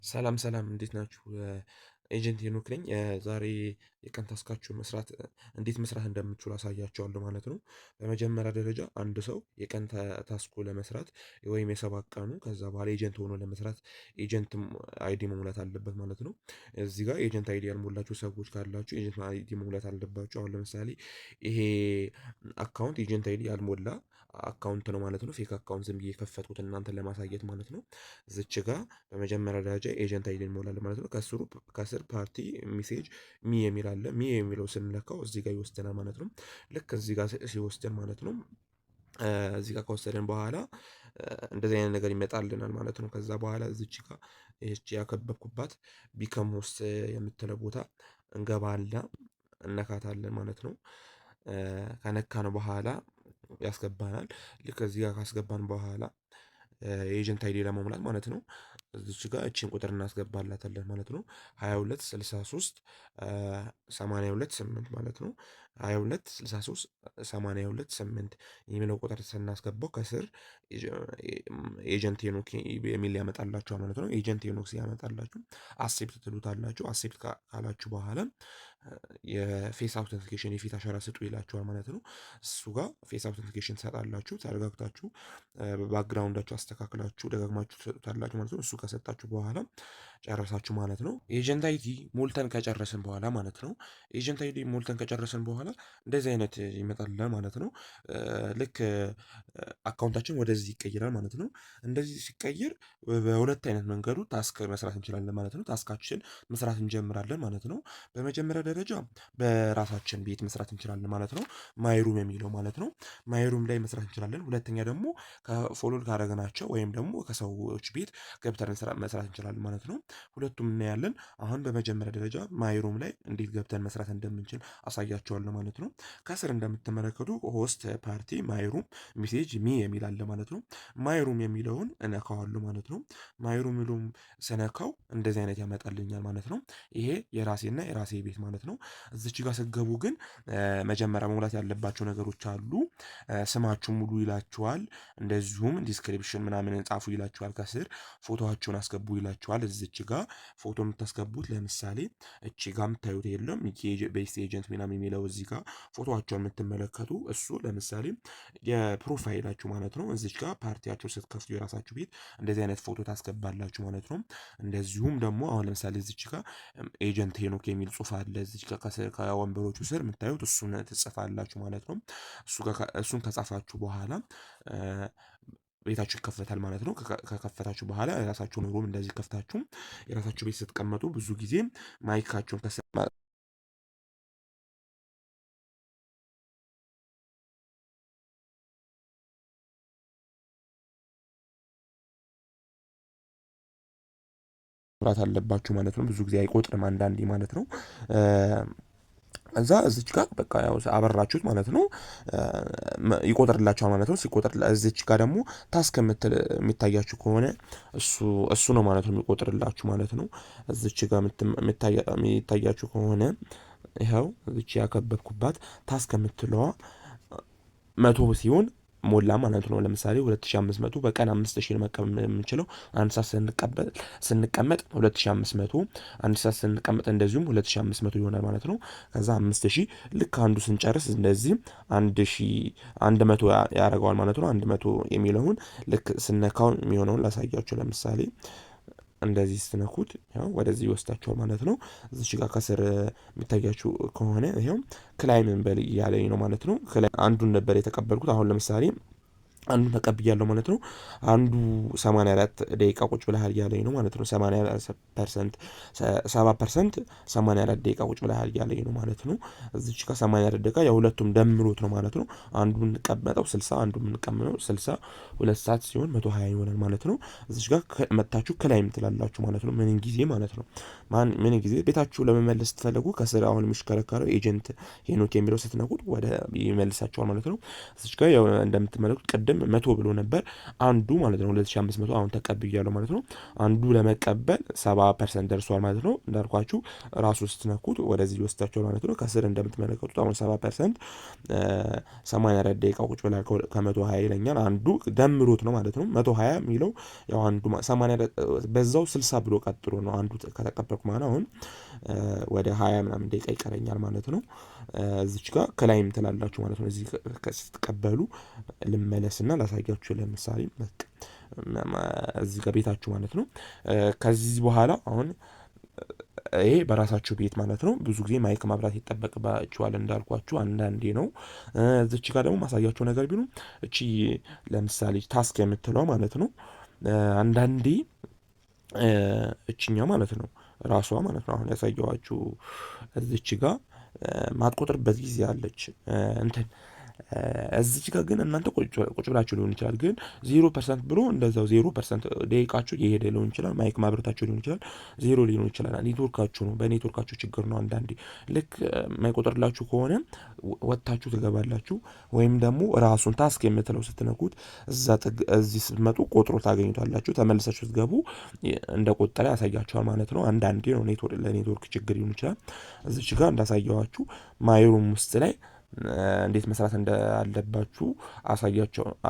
ሰላም ሰላም እንዴት ናችሁ? ኤጀንት ሄኖክ ነኝ። ዛሬ የቀን ታስካችሁን እንዴት መስራት እንደምትችሉ አሳያችኋለሁ ማለት ነው። በመጀመሪያ ደረጃ አንድ ሰው የቀን ታስኩ ለመስራት ወይም የሰባት ቀኑ ከዛ በኋላ ኤጀንት ሆኖ ለመስራት ኤጀንት አይዲ መሙላት አለበት ማለት ነው። እዚህ ጋር ኤጀንት አይዲ ያልሞላችሁ ሰዎች ካላችሁ ኤጀንት አይዲ መሙላት አለባችሁ። አሁን ለምሳሌ ይሄ አካውንት ኤጀንት አይዲ ያልሞላ አካውንት ነው ማለት ነው። ፌክ አካውንት ዝም ብዬ የከፈትኩት እናንተን ለማሳየት ማለት ነው። ዝች ጋር በመጀመሪያ ደረጃ ኤጀንት አይዲ እንሞላለን ማለት ነው። ከስር ፓርቲ ሜሴጅ ሚ የሚል አለ። ሚ የሚለው ስንለካው እዚህ ጋር ይወስደናል ማለት ነው። ልክ እዚህ ጋር ሲወስደን ማለት ነው። እዚህ ጋር ከወሰደን በኋላ እንደዚህ አይነት ነገር ይመጣልናል ማለት ነው። ከዛ በኋላ እዚች ጋር ይህች ያከበብኩባት ቢከም ውስጥ የምትለው ቦታ እንገባና እነካታለን ማለት ነው። ከነካን በኋላ ያስገባናል። ልክ እዚህ ጋር ካስገባን በኋላ የኤጀንት አይዲ ለመሙላት ማለት ነው። እዚች ጋር እቺን ቁጥር እናስገባላታለን ማለት ነው። 22 63 82 8 ማለት ነው። 22 63 82 8 የሚለው ቁጥር ስናስገባው ከስር ኤጀንት ሄኖክ የሚል ያመጣላችኋል ማለት ነው። ኤጀንት ሄኖክ ሲያመጣላችሁ አሴፕት ትሉታላችሁ። አሴፕት ካላችሁ በኋላ የፌስ አውተንቲኬሽን የፊት አሻራ ስጡ ይላችኋል ማለት ነው። እሱ ጋር ፌስ አውተንቲኬሽን ትሰጣላችሁ። ተረጋግታችሁ ባክግራውንዳችሁ አስተካክላችሁ ደጋግማችሁ ትሰጡታላችሁ ማለት ነው። እሱ ከሰጣችሁ በኋላ ጨረሳችሁ ማለት ነው። ኤጀንት አይዲ ሞልተን ከጨረስን በኋላ ማለት ነው። ኤጀንት አይዲ ሞልተን ከጨረስን በኋላ እንደዚህ አይነት ይመጣልናል ማለት ነው። ልክ አካውንታችን ወደዚህ ይቀይራል ማለት ነው። እንደዚህ ሲቀይር በሁለት አይነት መንገዱ ታስክ መስራት እንችላለን ማለት ነው። ታስካችን መስራት እንጀምራለን ማለት ነው። በመጀመሪያ ደረጃ በራሳችን ቤት መስራት እንችላለን ማለት ነው። ማይሩም የሚለው ማለት ነው። ማይሩም ላይ መስራት እንችላለን። ሁለተኛ ደግሞ ከፎሎል ካደረግናቸው ወይም ደግሞ ከሰዎች ቤት ገብተን መስራት እንችላለን ማለት ነው። ሁለቱም እናያለን። አሁን በመጀመሪያ ደረጃ ማይሩም ላይ እንዴት ገብተን መስራት እንደምንችል አሳያቸዋለሁ ማለት ነው። ከስር እንደምትመለከቱ ሆስት ፓርቲ ማይሩም ሜሴጅ ሚ የሚል አለ ማለት ነው። ማይሩም የሚለውን እነካዋለሁ ማለት ነው። ማይሩም የሚለውን ስነካው እንደዚህ አይነት ያመጣልኛል ማለት ነው። ይሄ የራሴና የራሴ ቤት ማለት ነው። እዚች ጋር ስገቡ ግን መጀመሪያ መሙላት ያለባቸው ነገሮች አሉ። ስማችሁ ሙሉ ይላችኋል። እንደዚሁም ዲስክሪፕሽን ምናምን ጻፉ ይላችኋል። ከስር ፎቶዋችሁን አስገቡ ይላችኋል። እዚች ጋር ፎቶ የምታስገቡት ለምሳሌ እቺ ጋር የምታዩት የለም ቤስት ኤጀንት ምናምን የሚለው እዚህ ጋር ፎቶዋቸውን የምትመለከቱ እሱ ለምሳሌ የፕሮፋይላችሁ ማለት ነው። እዚች ጋር ፓርቲያችሁ ስትከፍቱ የራሳችሁ ቤት እንደዚህ አይነት ፎቶ ታስገባላችሁ ማለት ነው። እንደዚሁም ደግሞ አሁን ለምሳሌ እዚች ጋር ኤጀንት ሄኖክ የሚል ጽሑፍ አለ። እዚች ጋር ከወንበሮቹ ስር የምታዩት እሱን ትጽፋላችሁ ማለት ነው። እሱን ከጻፋችሁ በኋላ ቤታችሁ ይከፈታል ማለት ነው። ከከፈታችሁ በኋላ የራሳችሁን ሩም እንደዚህ ከፍታችሁ የራሳችሁ ቤት ስትቀመጡ ብዙ ጊዜ ማይካችሁን ማብራት አለባችሁ ማለት ነው። ብዙ ጊዜ አይቆጥርም አንዳንዴ ማለት ነው። እዛ እዚች ጋር በቃ ያው አበራችሁት ማለት ነው። ይቆጥርላችኋል ማለት ነው። ሲቆጥር እዚች ጋር ደግሞ ታስክ የሚታያችሁ ከሆነ እሱ ነው ማለት ነው የሚቆጥርላችሁ ማለት ነው። እዚች ጋር የሚታያችሁ ከሆነ ይኸው እዚች ያከበብኩባት ታስክ የምትለዋ 100 ሲሆን ሞላ ማለት ነው። ለምሳሌ 2500 በቀን 5000 መቀመጥ የምንችለው አንድ ሰዓት ስንቀመጥ 2500 አንድ ሰዓት ስንቀመጥ እንደዚሁም 2500 ይሆናል ማለት ነው። ከዛ 5000 ልክ አንዱ ስንጨርስ እንደዚህ 1100 ያደርገዋል ማለት ነው። 100 የሚለውን ልክ ስነካው የሚሆነውን ላሳያችሁ። ለምሳሌ እንደዚህ ስትነኩት ያው ወደዚህ ይወስዳችኋል ማለት ነው። እዚች ጋር ከስር የሚታያችሁ ከሆነ ይሄው ክላይም በል እያለኝ ነው ማለት ነው። አንዱን ነበር የተቀበልኩት። አሁን ለምሳሌ አንዱ ተቀብያለሁ ማለት ነው። አንዱ 84 ደቂቃ ቁጭ ብለሃል እያለኝ ነው ማለት ነው። 80% 7% 84 ደቂቃ ቁጭ ብለሃል እያለኝ ነው ማለት ነው። እዚች ጋር 84 ደቂቃ የሁለቱም ደምሮት ነው ማለት ነው። አንዱ የምንቀመጠው 60 አንዱ የምንቀመጠው 60 2 ሰዓት ሲሆን 120 ይሆናል ማለት ነው። እዚች ጋር መታችሁ ክላይም ትላላችሁ ማለት ነው። ምን ጊዜ ማለት ነው። ምን ጊዜ ቤታችሁ ለመመለስ ስትፈልጉ ከስር አሁን የሚሽከረከረው ኤጀንት ሄኖክ የሚለው ስትነኩት ወደ ይመልሳችኋል ማለት ነው። እዚች ጋር እንደምትመለኩት ቅድም 100 ብሎ ነበር አንዱ ማለት ነው 2500 አሁን ተቀብያለሁ ማለት ነው። አንዱ ለመቀበል 70% ደርሷል ማለት ነው። እንዳልኳችሁ ራሱ ስትነኩት ወደዚህ ይወስዳቸዋል ማለት ነው። ከስር እንደምትመለከቱት አሁን 70% 84 ደቂቃ ቁጭ ብላ ከ120 ይለኛል። አንዱ ደምሮት ነው ማለት ነው 120 የሚለው ያው አንዱ 80 በዛው 60 ብሎ ቀጥሎ ነው አንዱ ከተቀበልኩ ማለት አሁን ወደ 20 ምናምን ደቂቃ ይቀረኛል ማለት ነው። እዚች ጋር ከላይም ትላላችሁ ማለት ነው። እዚህ ስትቀበሉ ልመለስና ላሳያችሁ። ለምሳሌ እዚህ ጋር ቤታችሁ ማለት ነው። ከዚህ በኋላ አሁን ይሄ በራሳችሁ ቤት ማለት ነው። ብዙ ጊዜ ማይክ ማብራት ይጠበቅባችኋል እንዳልኳችሁ አንዳንዴ ነው። እዚች ጋር ደግሞ ማሳያችሁ ነገር ቢሉ እቺ ለምሳሌ ታስክ የምትለው ማለት ነው። አንዳንዴ እችኛ ማለት ነው ራሷ ማለት ነው አሁን ያሳየኋችሁ እዚች ጋር ማትቆጥርበት ጊዜ አለች እንትን እዚች ጋር ግን እናንተ ቁጭ ብላችሁ ሊሆን ይችላል። ግን 0% ብሎ እንደዛው 0% ደቂቃችሁ እየሄደ ሊሆን ይችላል። ማይክ ማብረታችሁ ሊሆን ይችላል። 0 ሊሆን ይችላል። ኔትወርካችሁ ነው፣ በኔትወርካችሁ ችግር ነው። አንዳንዴ ልክ ማይቆጥርላችሁ ከሆነ ወጥታችሁ ትገባላችሁ። ወይም ደግሞ ራሱን ታስክ የምትለው ስትነኩት እዚህ ስትመጡ ቆጥሮ ታገኙታላችሁ። ተመልሳችሁ ስትገቡ እንደቆጠረ ያሳያችኋል ማለት ነው። አንዳንዴ ነው ለኔትወርክ ችግር ሊሆን ይችላል። እዚች ጋር እንዳሳየዋችሁ ማይሩም ውስጥ ላይ እንዴት መስራት እንዳለባችሁ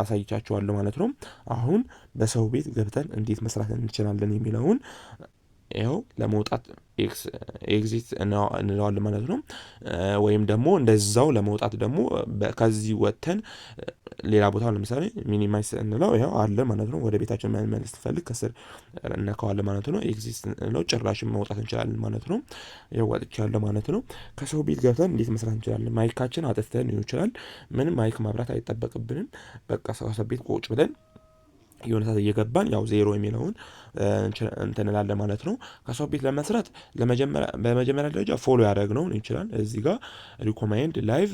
አሳይቻችኋለሁ ማለት ነው። አሁን በሰው ቤት ገብተን እንዴት መስራት እንችላለን የሚለውን ይኸው ለመውጣት ኤግዚት እንለዋለን ማለት ነው። ወይም ደግሞ እንደዛው ለመውጣት ደግሞ ከዚህ ወጥተን ሌላ ቦታ ለምሳሌ ሚኒማይዝ እንለው ይኸው አለ ማለት ነው። ወደ ቤታችን መመለስ ትፈልግ ከስር እነካዋለን ማለት ነው። ኤግዚት እንለው ጭራሽን መውጣት እንችላለን ማለት ነው። ይኸው ወጥቻለሁ ማለት ነው። ከሰው ቤት ገብተን እንዴት መስራት እንችላለን? ማይካችን አጥፍተን ሊሆን ይችላል። ምንም ማይክ ማብራት አይጠበቅብንም። በቃ ሰው ቤት ቁጭ ብለን የሆነ ሰዓት እየገባን ያው 0 የሚለውን እንትን እንላለን ማለት ነው። ከሰው ቤት ለመስራት በመጀመሪያ ደረጃ ፎሎ ያደረግነው ይችላል። እዚህ ጋር ሪኮማንድ ላይቭ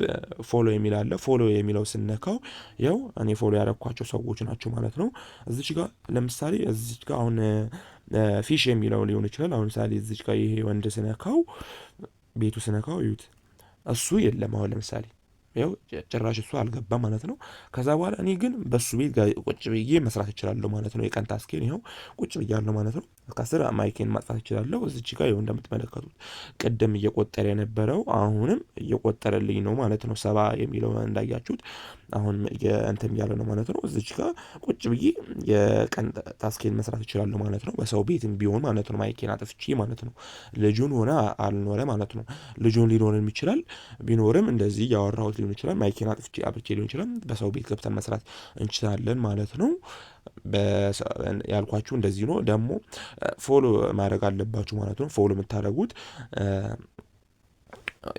ፎሎ የሚል አለ። ፎሎ የሚለው ስነካው ያው እኔ ፎሎ ያደረኳቸው ሰዎች ናቸው ማለት ነው። እዚች ጋር ለምሳሌ እዚች ጋር አሁን ፊሽ የሚለው ሊሆን ይችላል። አሁን ምሳሌ እዚች ጋር ይሄ ወንድ ስነካው ቤቱ ስነካው ይዩት እሱ የለም። አሁን ለምሳሌ ያው ጭራሽ እሱ አልገባም ማለት ነው። ከዛ በኋላ እኔ ግን በሱ ቤት ቁጭ ብዬ መስራት እችላለሁ ማለት ነው። የቀን ታስኬን ይኸው ቁጭ ብያለሁ ማለት ነው። ከስር ማይኬን ማጥፋት እችላለሁ። እዚች ጋር ይኸው እንደምትመለከቱት ቅድም እየቆጠረ የነበረው አሁንም እየቆጠረልኝ ነው ማለት ነው። 70 የሚለው እንዳያችሁት አሁን እንትን እያለ ነው ማለት ነው። እዚች ጋር ቁጭ ብዬ የቀን ታስኬን መስራት እችላለሁ ማለት ነው። በሰው ቤትም ቢሆን ማለት ነው። ማይኬን አጥፍቼ ማለት ነው። ልጁን ሆነ አልኖረ ማለት ነው። ልጁን ሊኖርም ይችላል ቢኖርም እንደዚህ እያወራሁት ሊሆን ይችላል። ማይኬን አብርቼ ሊሆን ይችላል። በሰው ቤት ገብተን መስራት እንችላለን ማለት ነው። ያልኳችሁ እንደዚህ ነው። ደግሞ ፎሎ ማድረግ አለባችሁ ማለት ነው። ፎሎ የምታደርጉት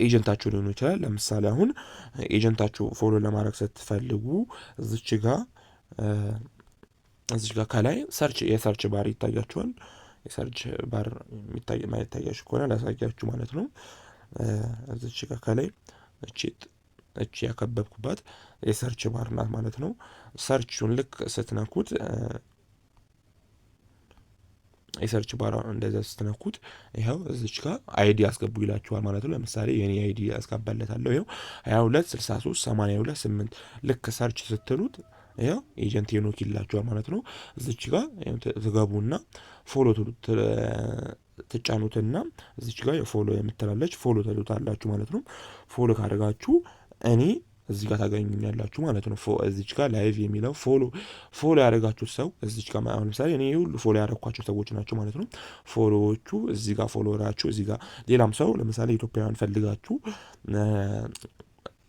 ኤጀንታችሁ ሊሆን ይችላል። ለምሳሌ አሁን ኤጀንታችሁ ፎሎ ለማድረግ ስትፈልጉ እዚች ጋር ከላይ የሰርች ባር ይታያችኋል። የሰርች ባር ማይታያችሁ ከሆነ ላሳያችሁ ማለት ነው። እዚች ጋር ከላይ እቺ ያከበብኩባት የሰርች ባር ናት ማለት ነው። ሰርቹን ልክ ስትነኩት የሰርች ባር እንደዛ ስትነኩት ይኸው እዚች ጋር አይዲ አስገቡ ይላችኋል ማለት ነው። ለምሳሌ የኔ አይዲ አስገባለታለሁ። ይኸው 22 63 82 8 ልክ ሰርች ስትሉት ይኸው ኤጀንት ሄኖክ ይላችኋል ማለት ነው። እዚች ጋር ትገቡና ፎሎ ትጫኑትና እዚች ጋር የፎሎ የምትላለች ፎሎ ትሉታላችሁ ማለት ነው። ፎሎ ካደረጋችሁ እኔ እዚህ ጋር ታገኙኛላችሁ ማለት ነው። እዚች ጋር ላይቭ የሚለው ፎሎ ያደረጋችሁት ሰው እዚች ጋር አሁን ለምሳሌ እኔ ሁሉ ፎሎ ያደረኳቸው ሰዎች ናቸው ማለት ነው። ፎሎዎቹ እዚህ ጋር ፎሎወራችሁ እዚህ ጋር ሌላም ሰው ለምሳሌ ኢትዮጵያውያን ፈልጋችሁ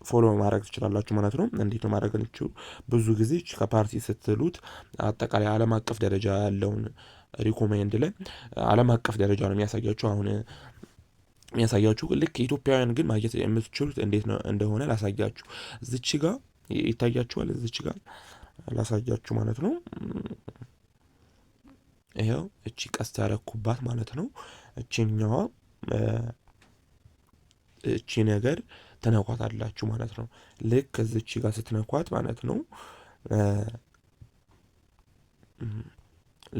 ፎሎ ማድረግ ትችላላችሁ ማለት ነው። እንዴት ነው ማድረግ እንችሉ? ብዙ ጊዜ ከፓርቲ ስትሉት አጠቃላይ ዓለም አቀፍ ደረጃ ያለውን ሪኮሜንድ ላይ ዓለም አቀፍ ደረጃ ነው የሚያሳያችሁ። አሁን የሚያሳያችሁ ልክ ኢትዮጵያውያን ግን ማግኘት የምትችሉት እንዴት ነው እንደሆነ ላሳያችሁ። እዚች ጋር ይታያችኋል። እዚች ጋር ላሳያችሁ ማለት ነው። ይኸው እቺ ቀስት ያረኩባት ማለት ነው። እቺኛዋ እቺ ነገር ትነኳታላችሁ ማለት ነው። ልክ እዚች ጋር ስትነኳት ማለት ነው።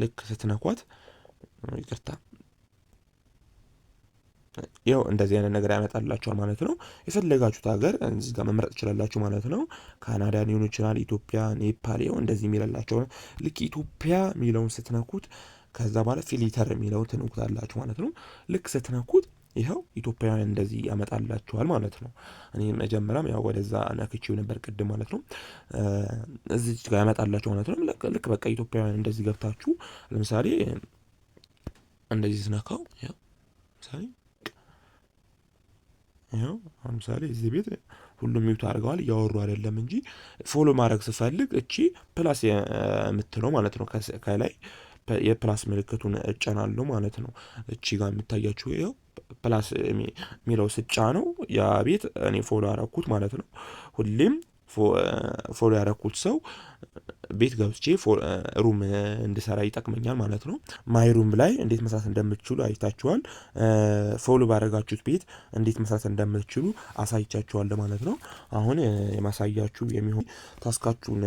ልክ ስትነኳት ይቅርታ ያው እንደዚህ አይነት ነገር ያመጣላችኋል ማለት ነው። የፈለጋችሁት ሀገር እዚህ ጋር መምረጥ ትችላላችሁ ማለት ነው። ካናዳ ሊሆን ይችላል፣ ኢትዮጵያ፣ ኔፓል፣ ያው እንደዚህ የሚላላቸው ልክ ኢትዮጵያ የሚለውን ስትነኩት ከዛ በኋላ ፊሊተር የሚለውን ትንኩታላችሁ ማለት ነው። ልክ ስትነኩት ይኸው ኢትዮጵያውያን እንደዚህ ያመጣላችኋል ማለት ነው። እኔ መጀመሪያም ያው ወደዛ ነክቼው ነበር ቅድም ማለት ነው። እዚህ ጋር ያመጣላችሁ ማለት ነው። ልክ በቃ ኢትዮጵያውያን እንደዚህ ገብታችሁ ለምሳሌ እንደዚህ ስነካው ያው ምሳሌ ይኸው አሁን ምሳሌ እዚህ ቤት ሁሉም ሚውት አድርገዋል እያወሩ አይደለም እንጂ ፎሎ ማድረግ ስፈልግ እቺ ፕላስ የምትለው ማለት ነው ከላይ የፕላስ ምልክቱን እጫናለሁ ማለት ነው። እቺ ጋር የምታያችሁ ይኸው ፕላስ የሚለው ስጫ ነው ያ ቤት እኔ ፎሎ ያረኩት ማለት ነው። ሁሌም ፎሎ ያረኩት ሰው ቤት ገብቼ ሩም እንድሰራ ይጠቅመኛል ማለት ነው። ማይ ሩም ላይ እንዴት መስራት እንደምትችሉ አይታችኋል። ፎሎ ባደረጋችሁት ቤት እንዴት መስራት እንደምትችሉ አሳይቻችኋለሁ ማለት ነው። አሁን የማሳያችሁ የሚሆን ታስካችሁን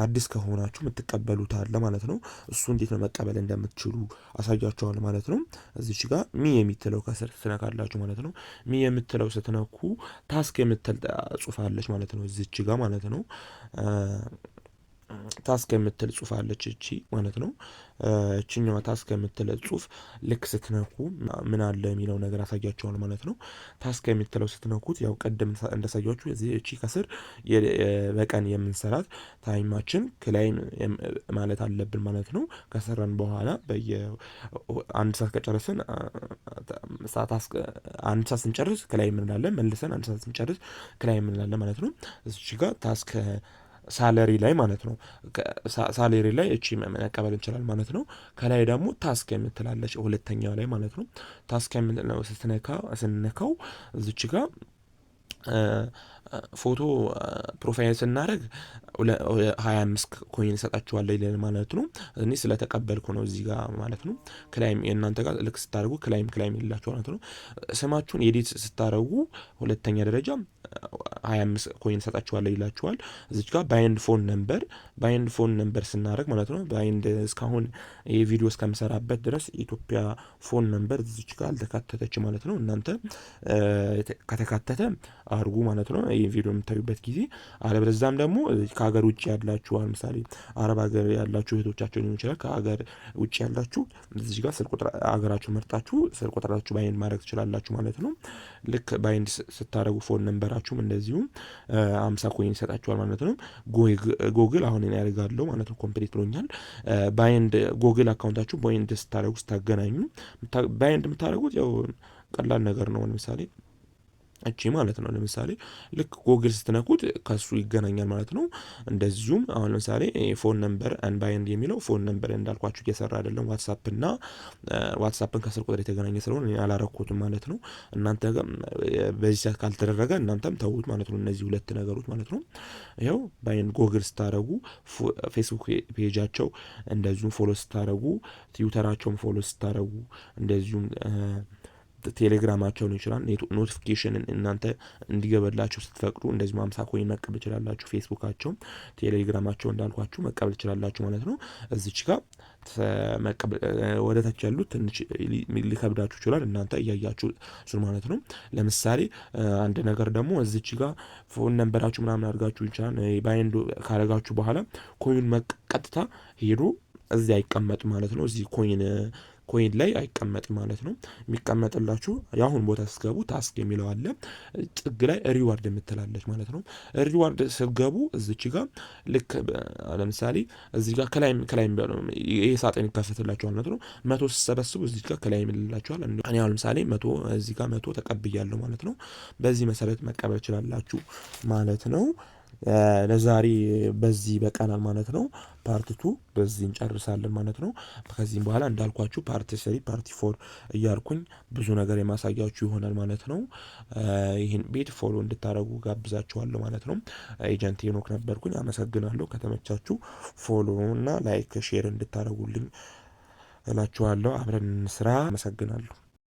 አዲስ ከሆናችሁ የምትቀበሉት አለ ማለት ነው። እሱ እንዴት ነው መቀበል እንደምትችሉ አሳያችኋለሁ ማለት ነው። እዚች ጋር ሚ የሚትለው ከስር ትነካላችሁ ማለት ነው። ሚ የምትለው ስትነኩ ታስክ የምትል ጽሑፍ አለች ማለት ነው። እዚች ጋር ማለት ነው። ታስክ የምትል ጽሑፍ አለች እቺ ማለት ነው። እቺኛዋ ታስክ የምትል ጽሑፍ ልክ ስትነኩ ምን አለ የሚለው ነገር አሳያቸዋል ማለት ነው። ታስክ የምትለው ስትነኩት ያው ቀደም እንደሳያችሁ እዚህ እቺ ከስር በቀን የምንሰራት ታይማችን ክላይም ማለት አለብን ማለት ነው። ከሰራን በኋላ አንድ ሰዓት ከጨረስን አንድ ሰዓት ስንጨርስ ክላይም እንላለን። መልሰን አንድ ሰዓት ስንጨርስ ክላይም እንላለን ማለት ነው። እዚህ ጋር ታስክ ሳለሪ ላይ ማለት ነው። ሳለሪ ላይ እቺ መቀበል እንችላለን ማለት ነው። ከላይ ደግሞ ታስክ የምትላለች ሁለተኛው ላይ ማለት ነው። ታስክ የምትለው ስንነካው እዚች ጋር ፎቶ ፕሮፋይል ስናደርግ 25 ኮይን ይሰጣችኋል ይላል ማለት ነው። እኔ ስለተቀበልኩ ነው እዚህ ጋር ማለት ነው። ክላይም የእናንተ ጋር ልክ ስታደርጉ ክላይም ይላችኋል ማለት ነው። ስማችሁን ኤዲት ስታደርጉ ሁለተኛ ደረጃ 25 ኮይን ይሰጣችኋል ይላችኋል። እዚች ጋር ባይንድ ፎን ነምበር ስናደርግ ማለት ነው። ባይንድ እስካሁን ይህ ቪዲዮ እስከምሰራበት ድረስ ኢትዮጵያ ፎን ነምበር እዚች ጋር አልተካተተች ማለት ነው። እናንተ ከተካተተ አድርጉ ማለት ነው ይህ ቪዲዮ የምታዩበት ጊዜ። አለበለዚያም ደግሞ ከሀገር ውጭ ያላችሁ ለምሳሌ አረብ ሀገር ያላችሁ እህቶቻችሁ ሊሆን ይችላል። ከሀገር ውጭ ያላችሁ እዚህ ጋር ስልክ ቁጥር ሀገራችሁ መርጣችሁ ስልክ ቁጥራችሁ ባይንድ ማድረግ ትችላላችሁ ማለት ነው። ልክ ባይንድ ስታደርጉ ፎን ነምበራችሁም እንደዚሁ 50 ኮይን ይሰጣችኋል ማለት ነው። ጎግል አሁን ያደርጋለሁ ማለት ነው። ኮምፕሊት ብሎኛል። ባይንድ ጎግል አካውንታችሁ ባይንድ ስታደርጉ ስታገናኙ ባይንድ የምታደርጉት ያው ቀላል ነገር ነው። ለምሳሌ እቺ ማለት ነው። ለምሳሌ ልክ ጎግል ስትነኩት ከሱ ይገናኛል ማለት ነው። እንደዚሁም አሁን ለምሳሌ ፎን ነምበር አንባይንድ የሚለው ፎን ነምበር እንዳልኳችሁ እየሰራ አይደለም። ዋትሳፕን ከስልክ ቁጥር የተገናኘ ስለሆነ እኔ አላረኩትም ማለት ነው። እናንተ ጋር በዚህ ሰዓት ካልተደረገ እናንተም ተውት ማለት ነው። እነዚህ ሁለት ነገሮች ማለት ነው። ይኸው ባይንድ ጎግል ስታደርጉ ፌስቡክ ፔጃቸው እንደዚሁም ፎሎ ስታደርጉ ትዊተራቸውን ፎሎ ስታደርጉ እንደዚሁም ቴሌግራማቸውን ይችላል ኖቲፊኬሽንን እናንተ እንዲገበላችሁ ስትፈቅዱ እንደዚሁ 50 ኮይን መቀበል ይችላላችሁ። ፌስቡካቸው ቴሌግራማቸው እንዳልኳችሁ መቀበል ይችላላችሁ ማለት ነው። እዚች ጋር ወደ ታች ያሉት ትንሽ ሊከብዳችሁ ይችላል እናንተ እያያችሁ እሱን ማለት ነው። ለምሳሌ አንድ ነገር ደግሞ እዚች ጋር ፎን ነምበራችሁ ምናምን አድርጋችሁ ይችላል ባይንድ ካረጋችሁ በኋላ ኮይን ቀጥታ ሄዶ እዚህ አይቀመጥ ማለት ነው። እዚህ ኮይን ላይ አይቀመጥ ማለት ነው። የሚቀመጥላችሁ የአሁን ቦታ ስትገቡ ታስክ የሚለው አለ። ጥግ ላይ ሪዋርድ የምትላለች ማለት ነው። ሪዋርድ ስትገቡ እዚች ጋር ልክ ለምሳሌ እዚህ ጋር ከላይም ይሄ ሳጥን ይከፈትላችኋል ማለት ነው። 100 ሲሰበስቡ እዚህ ጋር ከላይም ይልላችኋል። እኔ አሁን ለምሳሌ 100 እዚህ ጋር 100 ተቀብያለሁ ማለት ነው። በዚህ መሰረት መቀበል ይችላላችሁ ማለት ነው። ለዛሬ በዚህ በቀናል ማለት ነው። ፓርት 2 በዚህ እንጨርሳለን ማለት ነው። ከዚህም በኋላ እንዳልኳችሁ ፓርት 3 ፓርት 4 እያልኩኝ ብዙ ነገር የማሳያችሁ ይሆናል ማለት ነው። ይህን ቤት ፎሎ እንድታደርጉ ጋብዛችኋለሁ ማለት ነው። ኤጀንት ሄኖክ ነበርኩኝ። አመሰግናለሁ። ከተመቻችሁ ፎሎ እና ላይክ ሼር እንድታደርጉልኝ እላችኋለሁ። አብረን እንስራ። አመሰግናለሁ።